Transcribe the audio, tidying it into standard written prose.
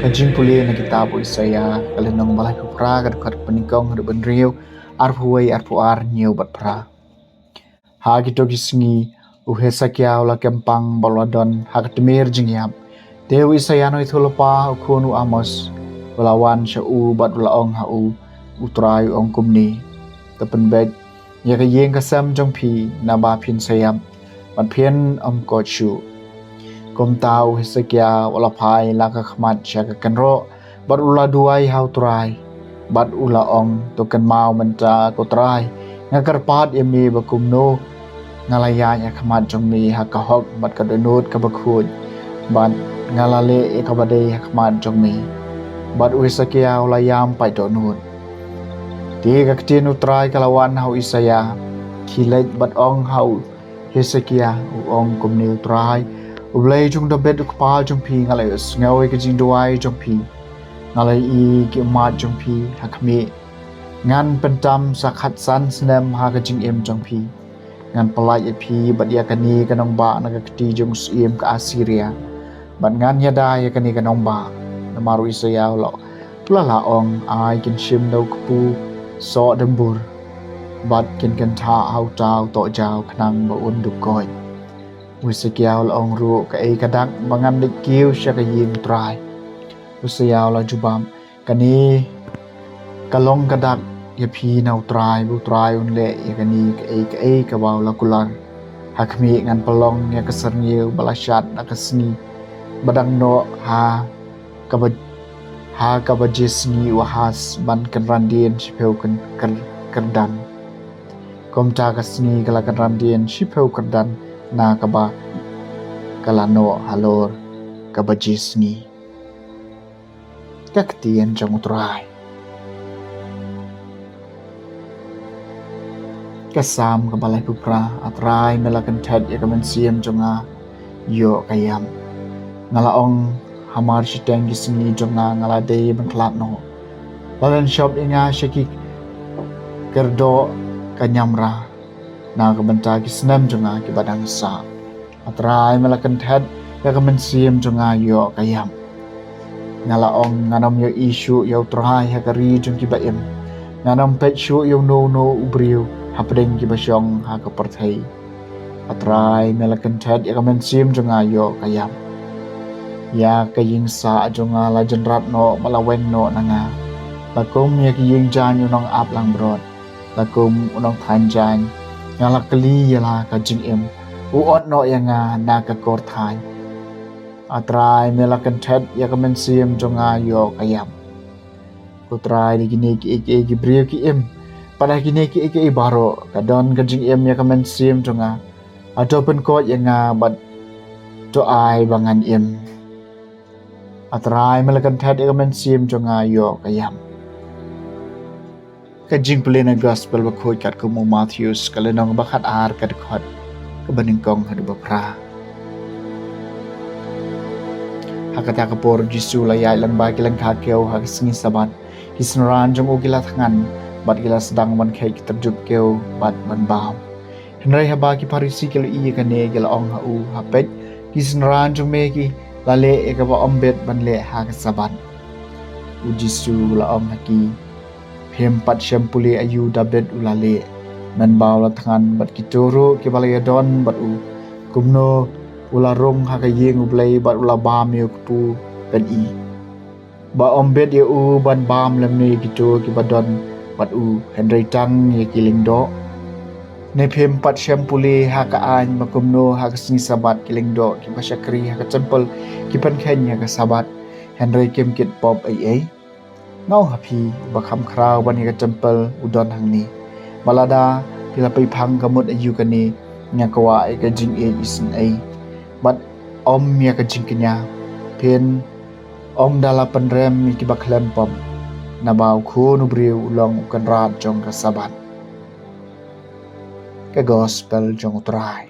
Kajing puli na kitab o Isaya kalinong balay pupra kadukad panikong hadapan riyo arpuway arpuar niyo bat pra. Ha kito gisngi uhesakya ula kempang balwadon hakatemir jingyap. Dewi Isaya no itulapa ukunu amos ulawan siya bat ulaong hau utrayo ong kumni. Tapan bet ya kayeng kasam jong pi na bapin sayam bat pien kochu. Kum tahu Hezekia wala pai laka khmat siya kanro bat ula duai hau trai bat ula ong tukan mau menta ko trai ngakarpat yami bakumno ngalayanya khmat jong ni hakahok bat kadunut kabakhud bat ngalale ekabade khmat jong ni bat Hezekia wala yam pai donut tiga ketinu trai kalawan hau Isaya kilet bat ong hau Hezekia ong kumni trai Ulay jong dabet ukpal jong pi ngalay ngawe kajing duay jong pi ngalay I kiumat jong pi hakmi ngan pentam sakhat san senem ha kajing em jong pi ngan pelai pi bat ya kani kanong ba nagakti jong sim ka Assyria bat ngan yada ya kani kanong ba namaru Isaya lo plala ong ai kin shim dau kpu so dembur bat kin kan tha hau tau to jaw khnang ba unduk koi Hezekia ong ru ka kadak mangan dikiu siya kayim try. Hezekia jubam kani kalong kadak ya pi nau try bu try unle ya kani ka kabaw la kular hakmi ngan pelong ya keserniu balashat nakasni badang no ha kabajisni wahas ban kenrandien sipeu kerdan komta kasni kala kenrandien sipeu kerdan na kaba kalano halor kabajisni kaktian jang utray kasam kabalay pupra atray melakan ted ya kaman siyam jonga yo kayam ngalaong hamar siteng gisni jonga ngalade bengklat no balan shop inga syaki kerdo kanyamra na kabanta kisnam jonga kibadang sa atray melakan ted ya kaman siyam jonga yo kayam ngalaong nganom yo isu yo tray hakari jong kibaim nganom pet syu yo no ubriu hapdeng kibasyong ha kaparthay atray melakan ted ya kaman siyam jonga yo kayam ya kaying sa jonga la jenrat no malaweng no nanga lakum ya kiying jan yo nong aplang brod lakum unong thanjan ngalak kali yala kajing em uot no yang na ka kor thai atray melakan ted ya kamen siem jonga yo kayam kutray di gini ki brio ki em pada gini ki baro kadon kajing em ya kamen siem jonga adopen ko yang bat to ai bangan em atray melakan ted ya kamen siem jonga yo kayam kajing pelina gospel bakhoy kat kumu Matthews kalenong bakat ar kadkhot kabaningkong hadu bapra hakata kapor Jisu layai lang ba kilang kakeo hagisngi sabat kisnaran jong ugila thangan bat gila sedang man kay terjup keo bat man bam henry haba ki parisi kilo iya kane gila ong hau hapet kisnaran jong meki lale ekaba ombet banle hakasabat ujisu la ong haki hempat syampuli ayu dabet ulale men bawla tangan bat kitoro ke balaya don bat kumno ularong hakayeng ublay bat ulabam yo kupu ben I ba ombet ye ban bam lemne gitu ke badon bat henry tang ye kiling do ne hempat syampuli hakaan makumno hakasni sabat kiling do ke pasyakri hakacempel ki pan khenya ka sabat henry kemkit pop ai ngau hapi bakam krau bani ka tempel udon hang ni balada pila pai phang kamut ayu kani nya kawa ka jing isin ai bat om ya ka jing kenya pen om dala penrem ki baklem pom na bau khu nu briu long kan rat jong ka sabat ka gospel jong utrai